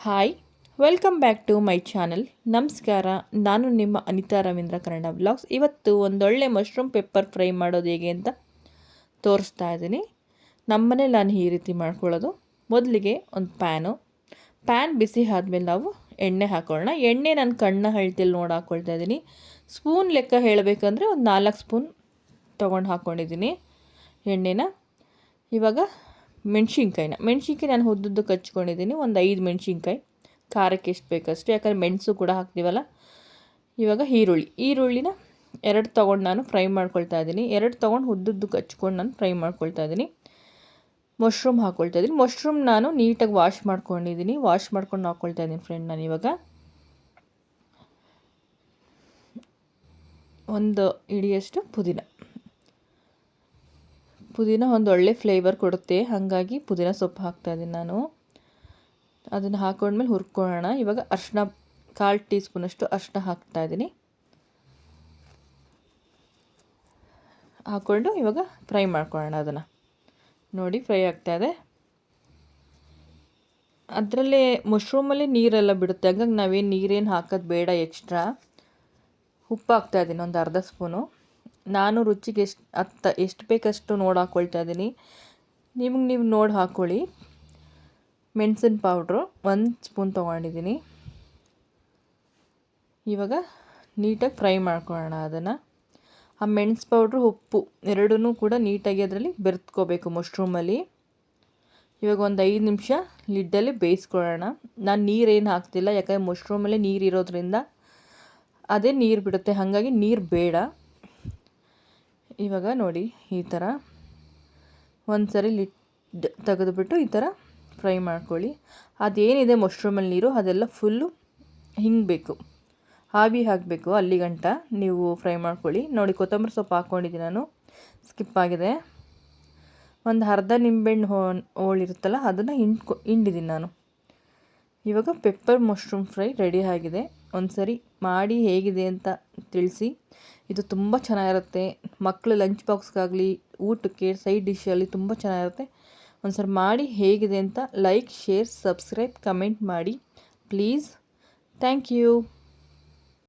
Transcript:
Hi, welcome back to my channel. ನಮಸ್ಕಾರ, ನಾನು ನಿಮ್ಮ ಅನಿತಾ ರವೀಂದ್ರ ಕನ್ನಡ ವ್ಲಾಗ್ಸ್. ಇವತ್ತು ಒಂದೊಳ್ಳೆ ಮಶ್ರೂಮ್ ಪೆಪ್ಪರ್ ಫ್ರೈ ಮಾಡೋದು ಹೇಗೆ ಅಂತ ತೋರಿಸ್ತಾ ಇದ್ದೀನಿ. ನಮ್ಮನೇಲಿ ನಾನು ಈ ರೀತಿ ಮಾಡ್ಕೊಳ್ಳೋದು. ಮೊದಲಿಗೆ ಒಂದು ಪ್ಯಾನ್ ಬಿಸಿ ಆದಮೇಲೆ ನಾವು ಎಣ್ಣೆ ಹಾಕೊಳ್ಳೋಣ. ಎಣ್ಣೆ ನಾನು ಕಣ್ಣ ಹಳ್ತಿಯಲ್ಲಿ ನೋಡಿ ಹಾಕ್ಕೊಳ್ತಾ ಇದ್ದೀನಿ. ಸ್ಪೂನ್ ಲೆಕ್ಕ ಹೇಳಬೇಕಂದ್ರೆ ಒಂದು 4 ಸ್ಪೂನ್ ತೊಗೊಂಡು ಹಾಕ್ಕೊಂಡಿದ್ದೀನಿ ಎಣ್ಣೆನ. ಇವಾಗ ಮೆಣಸಿನ್ಕಾಯಿ ನಾನು ಉದ್ದುದ್ದಕ್ಕೆ ಹಚ್ಕೊಂಡಿದ್ದೀನಿ. ಒಂದು 5 ಮೆಣಸಿನ್ಕಾಯಿ, ಖಾರಕ್ಕೆ ಎಷ್ಟು ಬೇಕಷ್ಟು, ಯಾಕಂದರೆ ಮೆಣಸು ಕೂಡ ಹಾಕ್ತೀವಲ್ಲ. ಇವಾಗ ಈರುಳ್ಳಿನ 2 ತೊಗೊಂಡು ನಾನು ಫ್ರೈ ಮಾಡ್ಕೊಳ್ತಾ ಇದ್ದೀನಿ. 2 ತೊಗೊಂಡು ಉದ್ದುದ್ದಕ್ಕೆ ಹಚ್ಕೊಂಡು ನಾನು ಫ್ರೈ ಮಾಡ್ಕೊಳ್ತಾ ಇದ್ದೀನಿ. ಮಶ್ರೂಮ್ ಹಾಕ್ಕೊಳ್ತಾ ಇದ್ದೀನಿ. ಮಶ್ರೂಮ್ ನಾನು ನೀಟಾಗಿ ವಾಶ್ ಮಾಡ್ಕೊಂಡು ಹಾಕ್ಕೊಳ್ತಾ ಇದ್ದೀನಿ ಫ್ರೆಂಡ್. ನಾನು ಇವಾಗ ಒಂದು ಹಿಡಿಯಷ್ಟು ಪುದೀನ ಒಂದು ಒಳ್ಳೆ ಫ್ಲೇವರ್ ಕೊಡುತ್ತೆ, ಹಾಗಾಗಿ ಪುದೀನ ಸೊಪ್ಪು ಹಾಕ್ತಾಯಿದ್ದೀನಿ ನಾನು. ಅದನ್ನು ಹಾಕೊಂಡ್ಮೇಲೆ ಹುರ್ಕೊಳ್ಳೋಣ. ಇವಾಗ ಅರಿಶಿನ 1/4 ಟೀ ಸ್ಪೂನಷ್ಟು ಅರಿಶಿನ ಹಾಕ್ತಾಯಿದ್ದೀನಿ. ಹಾಕ್ಕೊಂಡು ಇವಾಗ ಫ್ರೈ ಮಾಡ್ಕೊಳ್ಳೋಣ. ಅದನ್ನು ನೋಡಿ ಫ್ರೈ ಆಗ್ತಾಯಿದೆ. ಅದರಲ್ಲೇ ಮಶ್ರೂಮಲ್ಲಿ ನೀರೆಲ್ಲ ಬಿಡುತ್ತೆ, ಹಂಗಾಗಿ ನಾವೇನು ನೀರೇನು ಹಾಕೋದು ಬೇಡ. ಎಕ್ಸ್ಟ್ರಾ ಉಪ್ಪು ಹಾಕ್ತಾಯಿದ್ದೀನಿ ಒಂದು ಅರ್ಧ ಸ್ಪೂನು. ನಾನು ರುಚಿಗೆ ಎಷ್ಟು ಬೇಕಷ್ಟು ನೋಡಿ ಹಾಕ್ಕೊಳ್ತಾ ಇದ್ದೀನಿ. ನೀವು ನೋಡಿ ಹಾಕ್ಕೊಳ್ಳಿ. ಮೆಣಸಿನ ಪೌಡ್ರು 1 ಸ್ಪೂನ್ ತೊಗೊಂಡಿದ್ದೀನಿ. ಇವಾಗ ನೀಟಾಗಿ ಫ್ರೈ ಮಾಡ್ಕೊಳ್ಳೋಣ ಅದನ್ನು. ಆ ಮೆಣಸು ಪೌಡ್ರು, ಉಪ್ಪು ಎರಡೂ ಕೂಡ ನೀಟಾಗಿ ಅದರಲ್ಲಿ ಬೆರೆತ್ಕೋಬೇಕು ಮಶ್ರೂಮಲ್ಲಿ. ಇವಾಗ ಒಂದು 5 ನಿಮಿಷ ಲಿಡ್ಡಲ್ಲಿ ಬೇಯಿಸ್ಕೊಳ್ಳೋಣ. ನಾನು ನೀರೇನು ಹಾಕ್ತಿಲ್ಲ, ಯಾಕಂದರೆ ಮಶ್ರೂಮಲ್ಲೇ ನೀರಿರೋದ್ರಿಂದ ಅದೇ ನೀರು ಬಿಡುತ್ತೆ, ಹಾಗಾಗಿ ನೀರು ಬೇಡ. ಇವಾಗ ನೋಡಿ ಈ ಥರ ಒಂದು ಸರಿ ಲಿಡ್ ತೆಗೆದುಬಿಟ್ಟು ಈ ಥರ ಫ್ರೈ ಮಾಡ್ಕೊಳ್ಳಿ. ಅದೇನಿದೆ ಮಶ್ರೂಮಲ್ಲಿ ನೀರು ಅದೆಲ್ಲ ಫುಲ್ಲು ಹಿಂಗಬೇಕು, ಆವಿ ಹಾಕಬೇಕು. ಅಲ್ಲಿಗಂಟ ನೀವು ಫ್ರೈ ಮಾಡ್ಕೊಳ್ಳಿ. ನೋಡಿ ಕೊತ್ತಂಬರಿ ಸೊಪ್ಪು ಹಾಕ್ಕೊಂಡಿದ್ದೀನಿ ನಾನು, ಸ್ಕಿಪ್ ಆಗಿದೆ. ಒಂದು ಅರ್ಧ ನಿಂಬೆಹಣ್ಣು ಹೋಳಿರುತ್ತಲ್ಲ ಅದನ್ನು ಹಿಂಡಿದ್ದೀನಿ ನಾನು. ಇವಾಗ ಪೆಪ್ಪರ್ ಮಶ್ರೂಮ್ ಫ್ರೈ ರೆಡಿ ಆಗಿದೆ. ಒಂದು ಸರಿ ಮಾಡಿ ಹೇಗಿದೆ ಅಂತ ತಿಳಿಸಿ. ಇದು ತುಂಬ ಚೆನ್ನಾಗಿರುತ್ತೆ. ಮಕ್ಕಳು ಲಂಚ್ ಬಾಕ್ಸ್ಗಾಗಲಿ ಊಟಕ್ಕೆ ಸೈಡ್ ಡಿಶಲ್ಲಿ ತುಂಬ ಚೆನ್ನಾಗಿರುತ್ತೆ. ಒಂದು ಸರಿ ಮಾಡಿ ಹೇಗಿದೆ ಅಂತ ಲೈಕ್, ಶೇರ್, ಸಬ್ಸ್ಕ್ರೈಬ್, ಕಮೆಂಟ್ ಮಾಡಿ ಪ್ಲೀಸ್. Thank you.